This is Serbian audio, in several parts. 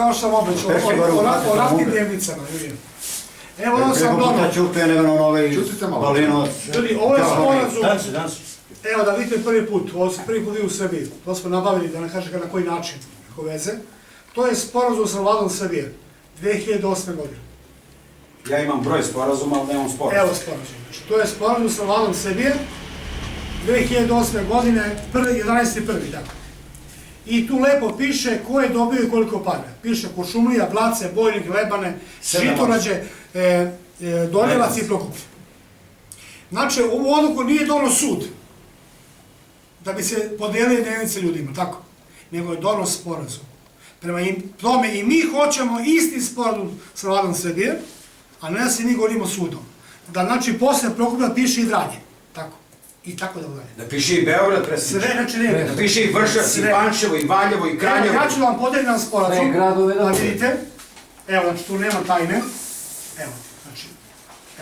kao što sam obećao, o ratnim dnevnicama. Evo ono sam donao. Čutite malo. Ljudi, ovo je sporazum. Evo da vidite prvi put, ovo se prvi put vidi u Srbiji. To smo nabavili, da ne kažem na koji način, kako veze. To je sporazum sa vladom Srbije, 2008. godine. Ja imam broj sporazuma, ali nemam sporazum. Evo sporazum. Znači, to je sporazum sa vladom Srbije, 2008. godine, 11.1. Dakle. I tu lepo piše ko je dobio i koliko para. Piše Kuršumlija, Blace, Bojnik, Lebane, Žitorađe, Donjevac i Prokop. Znači, ovu odluku nije donio sud da bi se podelili dnevnice ljudima, tako? Nego je donio sporazum. Prema tome i mi hoćemo isti sporazum sa vladom Srbije, a ne da se mi govorimo sudom. Da, znači, posle Prokuplja piše i Vranje, tako? I tako da dalje. Da piše i Beograd, predsjedniče. Sve, znači ne. Da piše i Vršac, i Pančevo, i Valjevo, i Kraljevo. Ja ću vam podeliti sporazum, da vidite. Evo, znači, tu nema tajne. Evo, znači,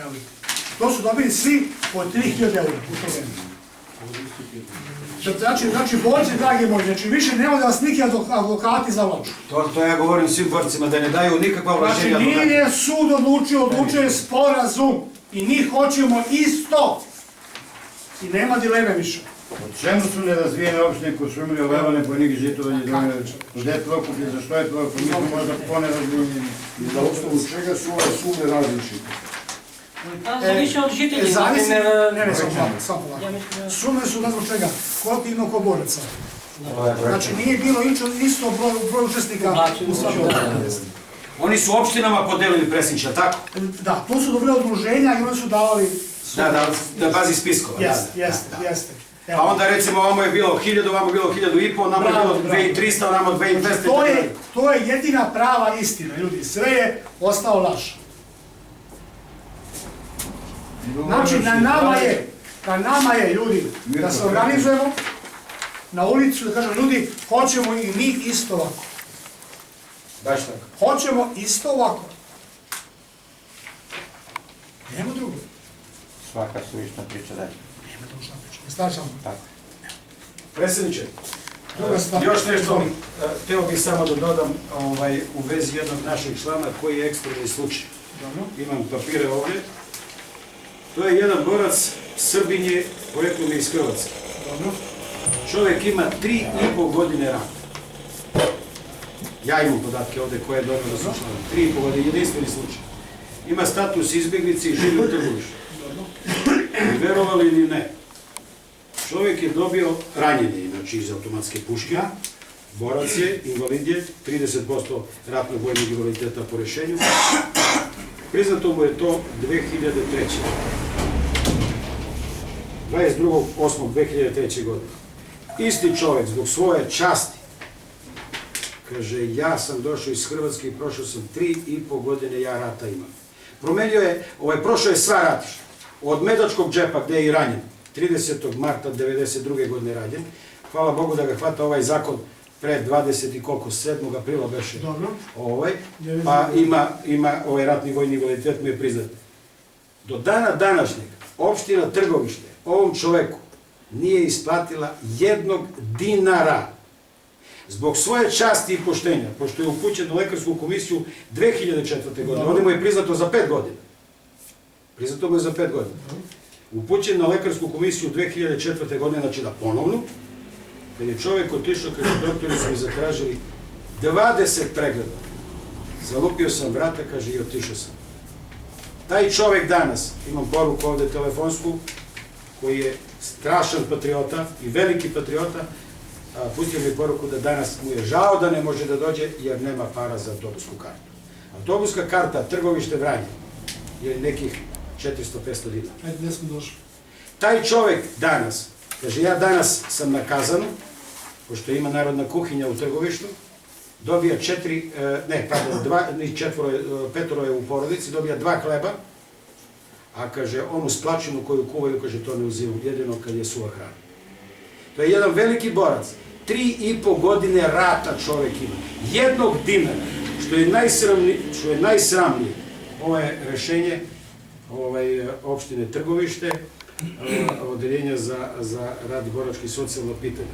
evo vidite. To su dobili svi po 3000 € u to vreme. Znači, borci, dragi moji, znači više nema da vas niki advokati zavlaču. To ja govorim svim borcima, da ne daju nikakva ovlašćenja advokata. Znači, nije sud odlučio je sporazum i mi hoćemo isto. I nema dileme više. Od čemu su nerazvijene opštine Kuršumlija, Lebane, Bojnik, Žitorađe, Donjevac? Gde je Prokuplje, zašto je Prokuplje, mi smo možda ponerazvijenjeni. I na osnovu čega su ove sume različite? Zavisi od žitelja. Ne, samo polako. Sume su, ne znam čega, koliko ima oko boraca. Znači, nije bilo isto broj učesnika u svakom odluku. Oni su opštinama podelili, predsjedniče, tako? Da, to su dobili udruženja i oni su davali... Da bazi spiskova. Jeste. A onda recimo ovamo je bilo 1000, ovamo je bilo 1500, nama je bilo 2300, ovamo 2200. To je jedina prava istina, ljudi. Sve je ostao laž. Znači, na nama je, ljudi, da se organizujemo na ulicu, da kažemo, ljudi, hoćemo i mi isto ovako. Baš tako. Hoćemo isto ovako. Nemo drugo. Svaka suvišna priča dalje. Nema druga priča. Stačamo. Tako. Predsjedniče, još nešto, hteo bih samo da dodam u vezi jednog našeg člana koji je ekstremni slučaj. Imam papire ovdje. To je jedan borac Srbinje, poreklom je iz Hrvatske. Čovjek ima 3,5 godine rata. Ja imam podatke ovdje koje je dobro da su članovi. 3,5 godine, jedinstveni slučaj. Ima status izbjeglice i živi u Trgovištu. I verovali ili ne, čovjek je dobio ranjenje, znači iz automatske puške, borac je, invalid je, 30% ratnog vojnog invaliditeta po rešenju. Priznato mu je to 2003. 22.8.2003. godine. Isti čovjek zbog svoje časti kaže, ja sam došao iz Hrvatske i prošao sam 3,5 godine, ja rata imam. Promenio je, prošao je sva ratišta. Od Medačkog džepa, gde je i ranjen, 30. marta 1992. godine ranjen. Hvala Bogu da ga hvata ovaj zakon pred 20 i koliko, 7. aprila beše. Pa ima ovaj ratni vojni invaliditet mu je priznat. Do dana današnjeg opština Trgovište ovom čoveku nije isplatila 1 dinara. Zbog svoje časti i poštenja, pošto je upućen u lekarsku komisiju 2004. godine, ovdje mu je priznato za 5 godina. Priznato mu je za 5 godina. Upućen na lekarsku komisiju 2004. godine, znači na ponovnu, kad je čovjek otišao, kad je doktori su mi zatražili 20 pregleda. Zalupio sam vrata, kaže, i otišao sam. Taj čovjek danas, imam poruku ovdje telefonsku, koji je strašan patriota i veliki patriota, pustio mi poruku da danas mu je žao da ne može da dođe jer nema para za autobusku kartu. Autobuska karta Trgovište Vranje je nekih 400-500 dinara. Ajde, gdje smo došli? Taj čovjek danas, kaže, ja danas sam na kazanu, pošto ima narodna kuhinja u Trgovištu, dobija 5 je u porodici, dobija 2 hleba, a kaže, onu splačinu koju kuvaju, kaže, to ne uzimam, jedino kad je suva hrana. To je jedan veliki borac. 3,5 godine rata čovjek ima. 1 dinara, što je najsramnije. Ovo je rešenje opštine Trgovište, odeljenja za rad borački i socijalno pitanje.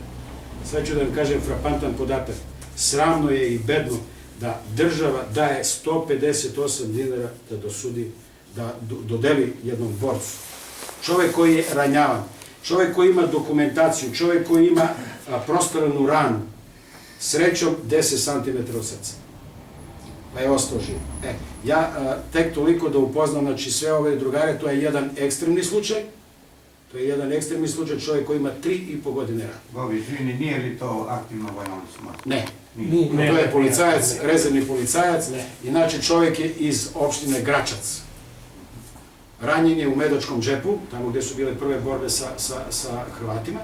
Sad ću da vam kažem frapantan podatak. Sramno je i bedno da država daje 158 dinara da dosudi, da dodeli jednom borcu. Čovek koji je ranjavan, čovek koji ima dokumentaciju, čovek koji ima prostoranu ranu, srećom 10 cm od srca. Pa je ostao živ. Ja tek toliko da upoznam, znači sve ove drugare, to je jedan ekstremni slučaj, čovjek koji ima 3,5 godine rada. Bobi, izvini, nije li to aktivno vojno smatno? Ne. To je policajac, rezervni policajac, inače čovjek je iz opštine Gračac. Ranjen je u Medačkom džepu, tamo gdje su bile prve borbe sa Hrvatima.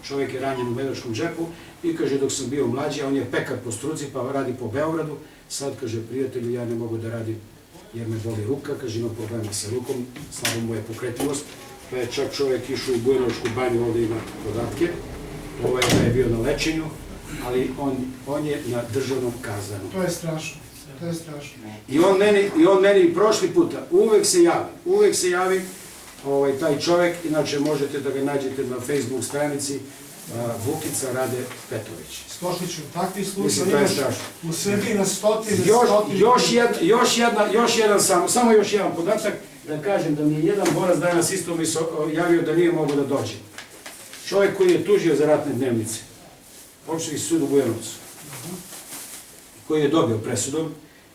Čovjek je ranjen u Medačkom džepu i kaže dok sam bio mlađi, a on je pekar po struci pa radi po Beogradu, sad kaže prijatelju ja ne mogu da radim jer me boli ruka, kaže imam problema sa rukom, slabo mu je pokretljivost, pa je čak čovjek išao u Bujanovačku banju, ovdje ima podatke, je bio na lečenju, ali on je na državnom kazanu. To je strašno, to je strašno. I on meni prošli puta uvek se javi taj čovjek, inače možete da ga nađete na Facebook stranici Vukica Rade Petović. Stošiću, takvi slučaj imaš u Srbiji na stotine. Samo još jedan podatak, da kažem da mi je jedan borac danas isto mi se javio da nije mogao da dođe. Čovjek koji je tužio za ratne dnevnice, opštinski sud u Bujanovcu, koji je dobio presudom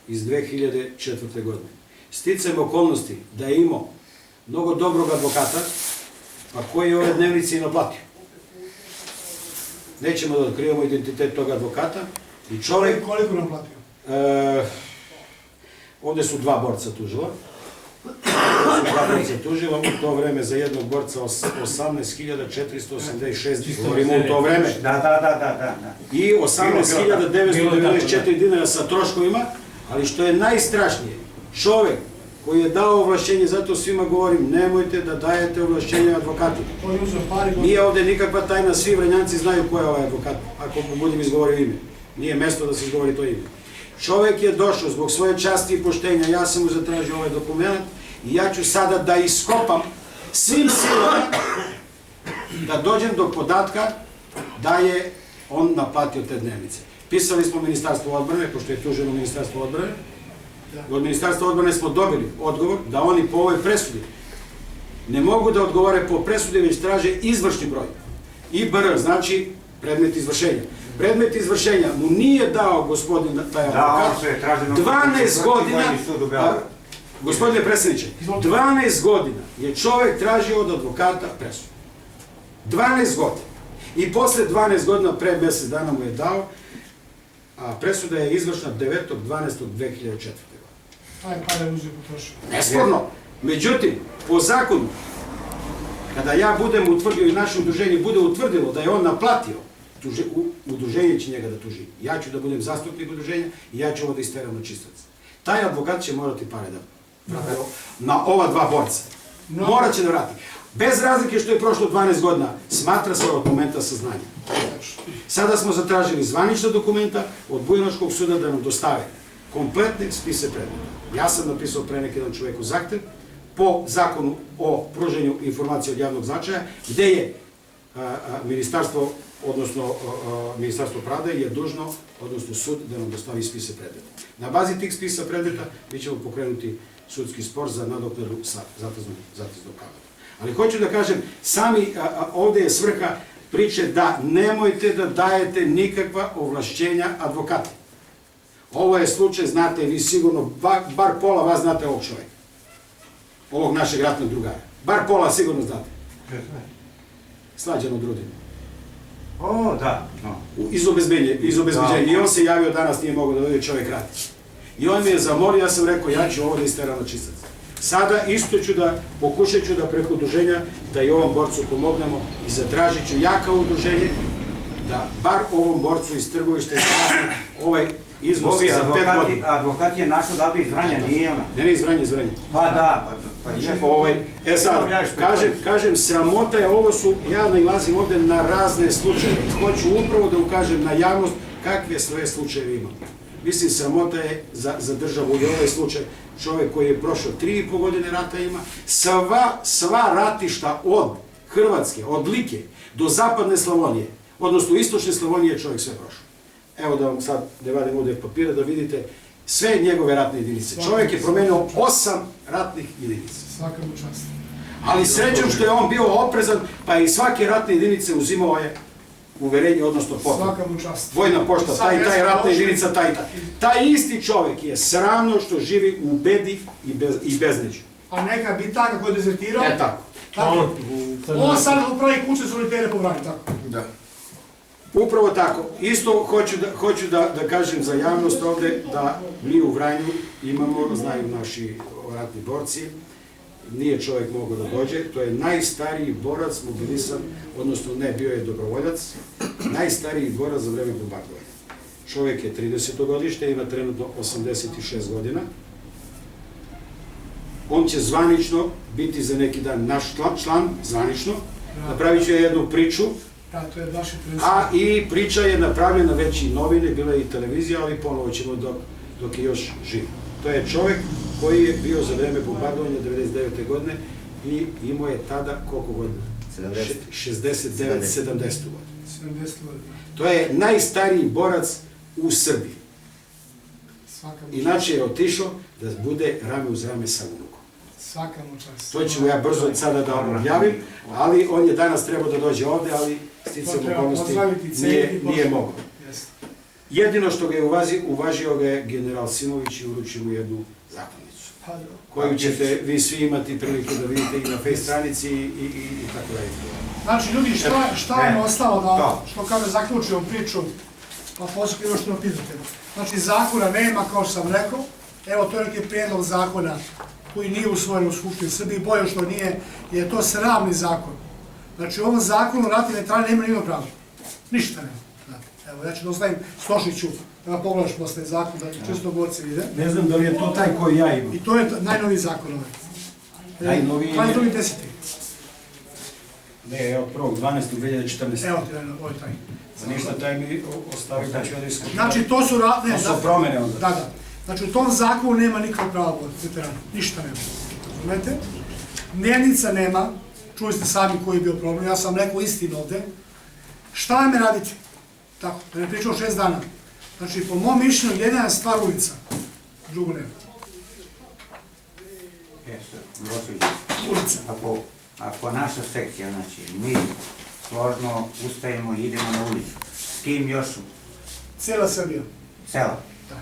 iz 2004. godine. Sticajem okolnosti da je imao mnogo dobrog advokata, a koji je ove dnevnice i naplatio. Nećemo da otkrivamo identitet tog advokata. I čovjek... Koliko naplatio? Ovdje su dva borca tužila. U to vreme za jednog borca 18.486, govorimo u to vreme. Da. I 18.994 dinara sa troškovima, ali što je najstrašnije, čovjek koji je dao ovlašćenje, zato svima govorim, nemojte da dajete ovlašćenje advokatu. Nije ovdje nikakva tajna, svi Vranjanci znaju ko je ovaj advokat, ako budem izgovorio ime. Nije mesto da se izgovori to ime. Čovjek je došao zbog svoje časti i poštenja, ja sam mu zatražio ovaj dokument i ja ću sada da iskopam svim silama da dođem do podatka da je on naplatio te dnevnice. Pisali smo Ministarstvo odbrane, pošto je tuženo Ministarstvo odbrane. Od Ministarstva odbrane smo dobili odgovor da oni po ovoj presudi ne mogu da odgovore po presudi, već traže izvršni broj. IBR znači predmet izvršenja. Predmet izvršenja mu nije dao gospodin taj advokat 12 godina, gospodine predsjedniče, 12 godina je čovjek tražio od advokata presudu. 12 godina. I posle 12 godina, pre mjesec dana mu je dao, a presuda je izvršna 9.12.2004. Taj pare uzeo potrošio. Nesporno. Međutim, po zakonu, kada ja budem utvrdio i naše udruženje bude utvrdilo da je on naplatio, udruženje će njega da tuži. Ja ću da budem zastupnik udruženja i ja ću ovo da isteram na čistac. Taj advokat će morati pare da na ova dva borca. Morat će da vrati. Bez razlike što je prošlo 12 godina, smatra se od momenta saznanja. Sada smo zatražili zvanična dokumenta od Bujanovačkog suda da nam dostave kompletne spise predmeta. Ja sam napisao pre neki dan čoveku zahtev po zakonu o pruženju informacija od javnog značaja, gde je ministarstvo, odnosno Ministarstvo pravde je dužno, odnosno sud, da nam dostavi spise predmeta. Na bazi tih spisa predmeta mi ćemo pokrenuti sudski spor za nadoknadu sa zateznom kamatom. Ali hoću da kažem, sami ovdje je svrha priče da nemojte da dajete nikakva ovlašćenja advokata. Ovo je slučaj, znate vi sigurno, bar pola vas znate ovog čovjeka. Ovog našeg ratnog drugara. Bar pola sigurno znate. Slađan od Rudine. O, da. Iz obezbeđenja. I on se javio danas, nije mogao da dođe, čovjek radi. I on mi je zamolio, ja sam rekao, ja ću ovo da isteram na čistac. Sada isto ću da, pokušat ću da preko udruženja, da i ovom borcu pomognemo i zatražit ću ja kao udruženje, da bar ovom borcu iz Trgovišta ovaj iznos za 5 godina. Advokat je našao da bi iz Vranja, nije ona. Ne, iz Vranja. Pa da, sad, kažem, sramota je, ovo su, ja nailazim ovdje na razne slučaje. Hoću upravo da ukažem na javnost kakve sve slučaje imamo. Mislim, sramota je za državu i ovaj slučaj. Čovjek koji je prošao 3,5 godine rata ima, sva ratišta od Hrvatske, od Like do zapadne Slavonije, odnosno istočne Slavonije, čovjek sve prošao. evo da vam sad ne vadim ovdje papira da vidite sve njegove ratne jedinice. Čovjek je promenio 8 ratnih jedinica. Svaka mu čast. Ali srećom što je on bio oprezan, pa i svake ratne jedinice uzimao je uverenje, odnosno potvrdu. Svaka mu čast. Vojna pošta, taj ratna jedinica, taj. Taj isti čovjek je sramno što živi u bedi i bezneđu. A neka bi tako kako je dezertirao. Tako. Tako. On sad upravi kuće solitere po brani, tako. Da. Upravo tako. Isto hoću da kažem za javnost ovde da mi u Vranju imamo, znaju naši ratni borci, nije čovjek mogao da dođe, to je najstariji borac mobilisan, odnosno ne, bio je dobrovoljac, najstariji borac za vreme bombardovanja. Čovjek je 30. godište, ima trenutno 86 godina. On će zvanično biti za neki dan naš član, zvanično. Napravit ću jednu priču. Da, to je vaše A i priča je napravljena već i novine, bila je i televizija, ali ponovo ćemo dok je još živ. To je čovjek koji je bio za vreme bombardovanja 99. godine i imao je tada koliko godina? 69, 70 godina. 70 godina. To je najstariji borac u Srbiji. Inače je otišao da bude rame uz rame sa unukom. Svaka mu čast. To ću ja brzo sada da vam objavim, ali on je danas trebao da dođe ovde, ali sticajem okolnosti nije mogao. Jedino što ga je uvažio ga je general Simović i uručio mu jednu zakonicu, koju ćete vi svi imati prilike da vidite i na face stranici i tako dalje. Znači, ljudi, šta je ostalo da, što kaže, zaključujem priču, pa posle još što napitate. Znači, zakona nema, kao što sam rekao, evo, to je neki prijedlog zakona koji nije usvojen u Skupštini Srbiji, bolje što nije, jer je to sramni zakon. Znači, u ovom zakonu ratni veterani nema nijedno pravo. Ništa nema. Evo, ja ću da ostavim Stošiću, da ga pogledaš posle zakon, da čisto borci vide. Ne znam da li je to taj koji ja imam. I to je najnoviji zakon ovaj. Najnoviji je... 22.10. Ne, evo, 1.12.2014. Evo ti, ovo je taj. Za ništa taj mi ostavi da ću ja da iskažem. Znači, to su... To su promene onda. Da. Znači, u tom zakonu nema nikakvo pravo veterana. Ništa nema. Razumete? Dnevnica nema. Čuli ste sami koji je bio problem. Ja sam rekao istinu ovde. Šta me raditi? Tako, da ne pričao 6 dana. Znači, po mom mišljenju, jedina je stvar ulica. Drugo nema. Ulica. Ako naša sekcija, znači, mi složno ustajemo i idemo na ulicu, s kim još? Cijela Srbija. Cela? Da.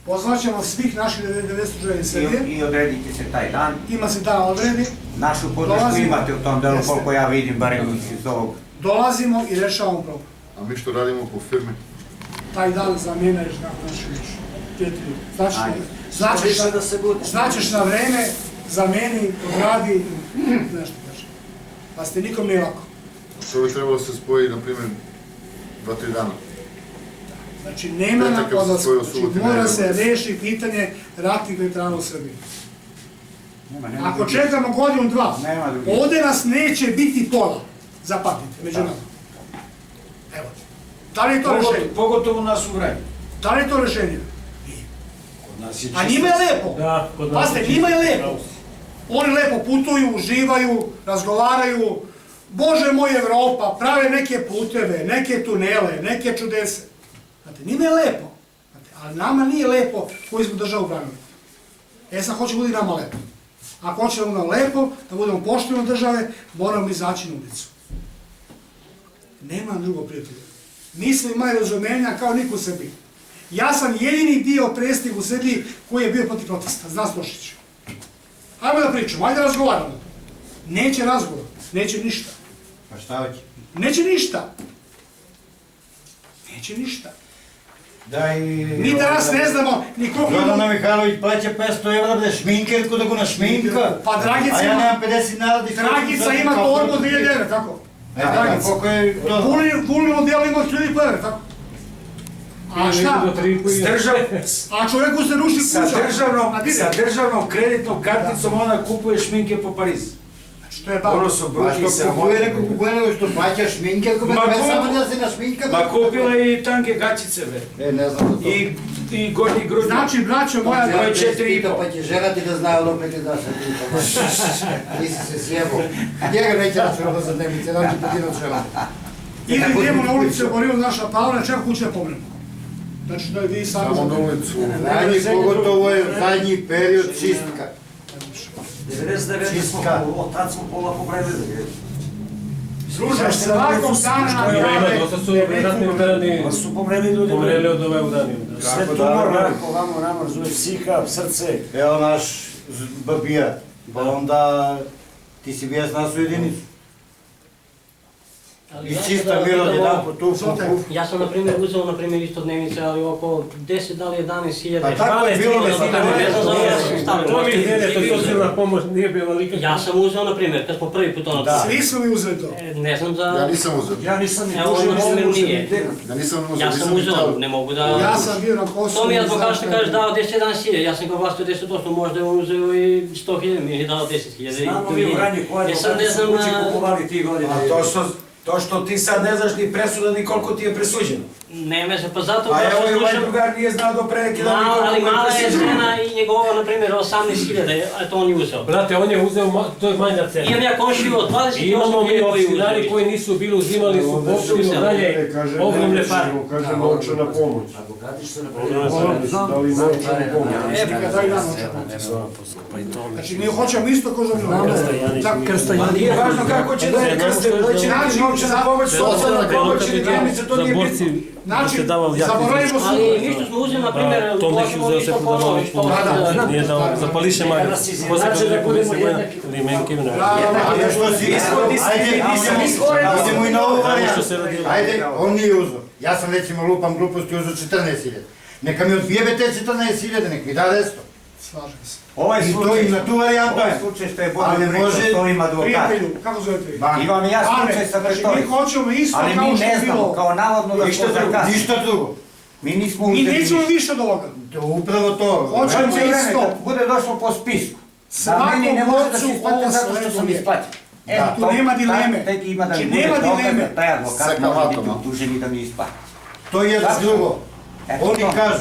Pozvaćemo svih naših 90 želje Srbije. I odredite se taj dan. Ima se dan odredi. Našu podršku imate u tom delu, koliko ja vidim, barem iz ovog. Dolazimo i rešavamo problem. A mi što radimo po firmi? Taj dan zamjenaješ kako naši još. Značeš na vreme, zameni, odradi, nešto kaže. Pa ste nikom nije lako. Što bi trebalo se spoji, na primjer, 2-3 dana? Znači, nema na odlasku. Znači, mora se reši pitanje ratnih veterana u Srbiji. Ako čekamo godinu, 2, ovde nas neće biti pola. Zapamtite, među nama. Evo. Da li je to rešenje? Pogotovo nas u Vranju. Da li je to rešenje? Nije. A njima je lepo. Pazite, njima je lepo. Oni lepo putuju, uživaju, razgovaraju. Bože moj, Evropa, prave neke puteve, neke tunele, neke čudese. Znate, njima je lepo. Ali nama nije lepo koji smo državu branili. Sad hoće bude nama lepo. Ako hoće da budemo lepo, da budemo pošteni od države, moramo izaći na ulicu. Nema drugog prijatelja. Mi smo imali razumenja kao niko u Srbiji. Ja sam jedini bio predsjednik u Srbiji koji je bio protiv protesta, zna Stošić. Hajmo da pričamo, hajde da razgovaramo. Neće razgovor, neće ništa. Pa šta hoće? Neće ništa. Neće ništa. Mi danas ne znamo ni koliko... Zordana Mihajlović plaća 500 evra da je šminkerku da go našminka. Pa Dragica a ja ima... nemam 50 naradi... Dragica ima torbu 2000 evra, tako? Koliko je to? Puni model ima 3000 evra, tako? A šta? A čovjeku se ruši kuća. Sa državnom kreditnom karticom ona kupuje šminke po Parizu. Što je bavno? Ono su bruki i sramote. Kupuje nego što plaća šminkerku, samo da se našminka. Ma kupila i tanke gaćice, bre. Ne znam to. I gornji grudnji. Znači, braćo moja... To je 4,5. Pa će želati da zna ono peke da se pripa. Nisi se sjebao. Njega neće računati za dnevnice, da će potirat želati. Idemo na ulicu, borimo naša Pavla, čeka kuće da pomremo. Znači da vi sami Samo na znate. ulicu. Zadnji, pogotovo je zadnji period čistka. 99 smo, od tad smo pola pobredili. Slušaj, svakog dana Ima dosta su ratni veterani Pa su pomreli ljudi. umreli od ove udanije. Sve tumor, rako, vamo, namo, razumiješ, psiha, srce. Evo naš babija, pa onda ti si bija s nas u jedinicu. I čista bilo jedan po tu. Ja sam, na primjer, uzeo, na primjer, isto dnevnice, ali oko 10, da li 11.000. Pa tako je bilo, Ne znam za ovo, ja sam stavio. To mi je to socijalna pomoć nije bila nikakva. Ja sam uzeo, na primjer, kad smo prvi put ono... Svi smo mi uzeli to. Ne znam za... Ja nisam uzeo. Ja nisam ni Evo, dužio, na primjer, nisam nije. ni dekan. Ja nisam uzeo. Ja sam uzeo, ne mogu da... Ja sam bio na Kosovu. To mi je i advokat što znam kaže šta dao 10-11.000, ja sam ga vlastio 10%, možda je on uzeo i 100.000, mi je dao 10.000. Znamo mi u Vranje koje sad ne advokati su znam kući na... kupovali tih godina. A to što ti sad ne znaš ni presuda ni koliko ti je presuđeno. Ne me se, pa zato A baš evo i ovaj slušam... drugar nije znao do pre neki dan ni Ali koliko mala je je presuđeno. cena i njegova, na primjer, 18.000, a to on je uzeo. Brate, on je uzeo, to je manja cena. Imam ja komšiju od 28.000 I imamo mi koji opštinari uzeli. koji nisu bili uzimali su opštinu dalje ogromne pare. Kaže novčana pomoć. Advokati su se Da li novčana pomoć? daj nam Znači mi hoćemo isto ko za Ma nije važno kako će da je krste, da će naći novčana pomoć, socijalna pomoć ili dnevnice, to nije bitno. Znači, zaboravimo Ali se. mi što smo uzeli, na primjer, To neki možemo uzeo isto se prodavao ponovi, što... nije dao, zapališe manje. Posle da budemo jednaki. Ili menke imena. A što si ajde, idemo i na ovu varijantu. Ajde, on nije uzeo. Ja sam recimo lupam gluposti uzeo 14.000. Neka mi odbijebe te 14.000, nek mi da 10. Slažem se. Ovaj I to slučaj, i na tu varijantu ovaj je. slučaj što je Ali Bojan ne pričao, može- s ovim advokatom. Prijatelju, kako zove prijatelj? Ban. Imam i ja slučaj sa Znači mi Petoricom. hoćemo isto Ali kao mi što ne je znamo, bilo. kao navodno da Ništa to drugo, zakasno. ništa drugo. Mi nismo Mi uzeli nećemo ništa. više od ovoga. Upravo to. Hoćemo Hoćemo isto. kad bude došlo po spisku. Da Svakom meni ne može da se borcu isplate ovo zato što sam sleduje. isplaćen. Da, tu nema dileme. Tek ima da mi Znači, bude nema dokaz dileme. da taj advokat Sa može biti kamatom, a? optužen i da mi isplati. To je Tačno. drugo. Eto Oni to. kažu,